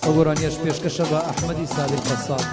ئەوگۆرانیەش پێشکەشە بە ئەحمەدی سادق قەساب.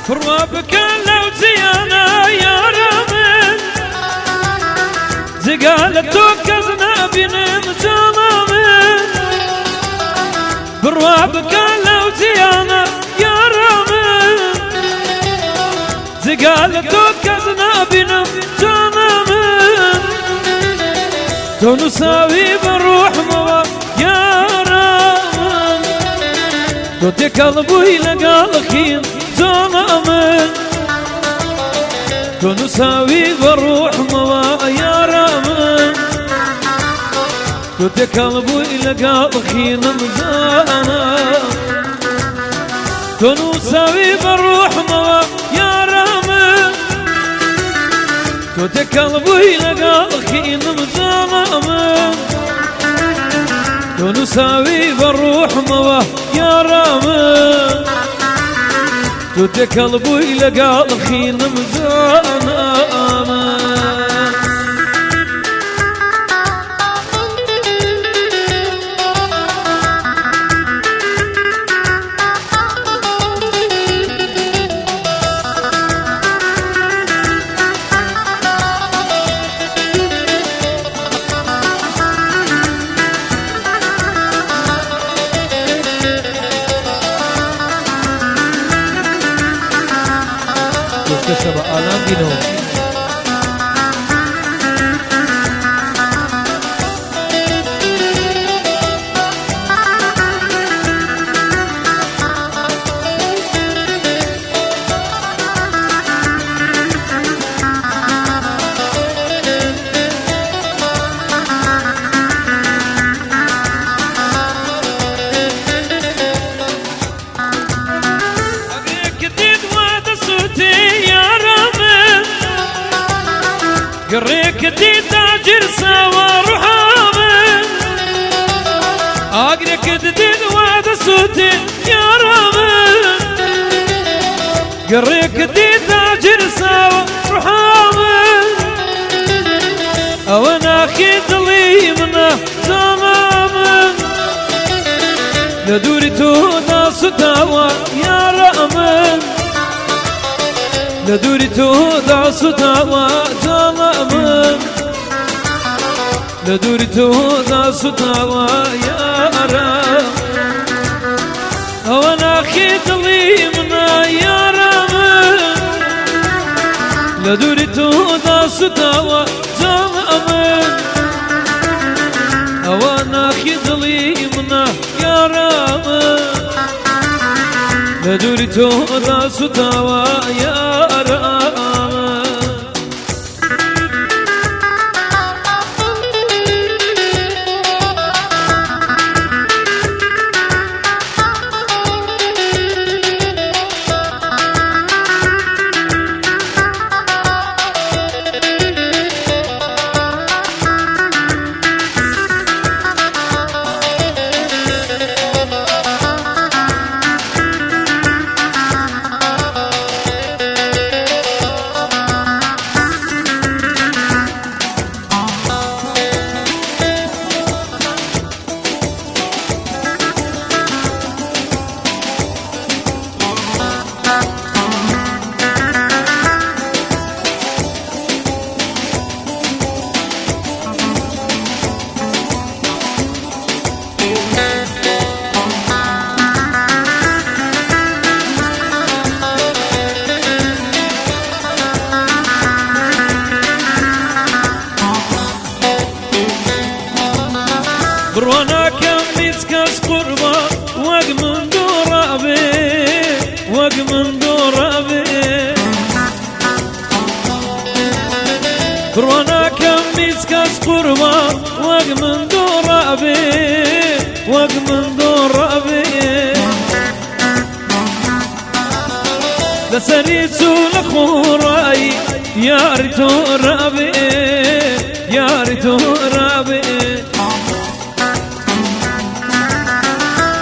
فرابك لو زيانا يا رامن زقالتك كزنا بنم جامن فرابك لو زيانا يا رامن زقالتك كزنا بنم جامن تونساوي بروح موا يا رامن دوتي قلبي لقال خين زمامن تونساوي بروح موا يا رامن توتي قلبي لقى خين مزانا تونساوي بروح موا يا رامن توتي قلبي لقى خين مزانا تونساوي بروح موا يا رامن توتي قلبي لقى خين مزانا پێشکەشە بە ئالان بینەوە. قريك دي تاجر سوا رحامن اقريك دي واد صوتي يا رامن قريك دي تاجر سوا رحامن او انا خيط لي منه زمامن لدوري تودا ستاوى يا رامن لدوري تودا ستاوى ظلمن لدوري تودا ستاوى يا رام وانا خيط لي منا يا رام لدوري تودا ستاوى ظلمن وانا خيط لي منا يا رام لدوري تودا ستاوى يا رام رونا كم مسكس قربا وق من دور أبي وق من دور أبي لسريت سولك خوراي يا ريتو ربي يا ريتو ربي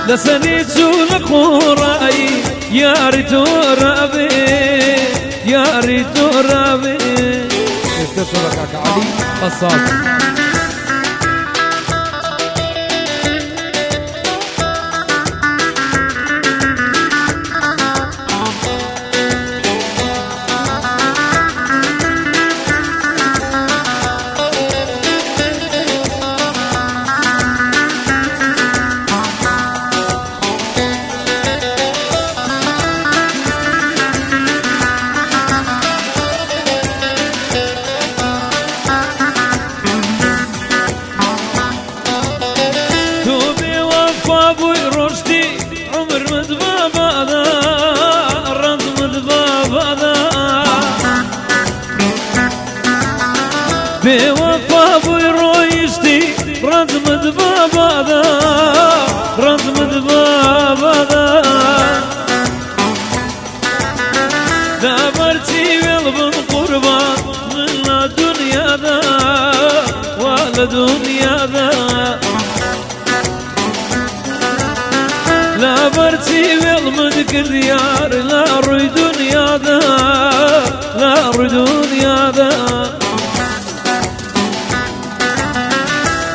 لسريت سولك خوراي يا ريتو ربي يا ريتو ربي يستشرك علي قصاب. بوفا بوي رويشتي رزمد بابا ذا رزمد بابا ذا دابرتي والبن قربان من الدنيا ذا ولا دنيا ذا لا برتي والمد كديار لا روي دنيا ذا لا روي دنيا ذا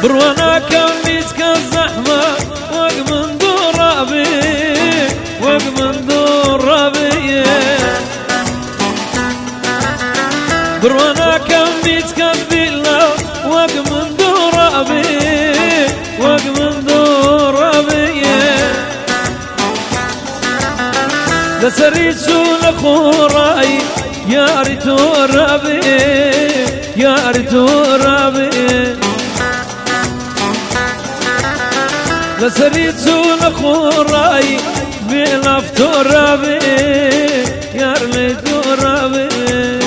بروانا كم مسك الزحمة وق من دور أبي وق من دور أبي بروانا كم مسك الزبيلة وق من دور أبي وق من دور أبي لسريت سولك خوراي يا ريتو ربي يا ريتو ربي لسريت سولك خوراي بلفتو ربي يا ريتو ربي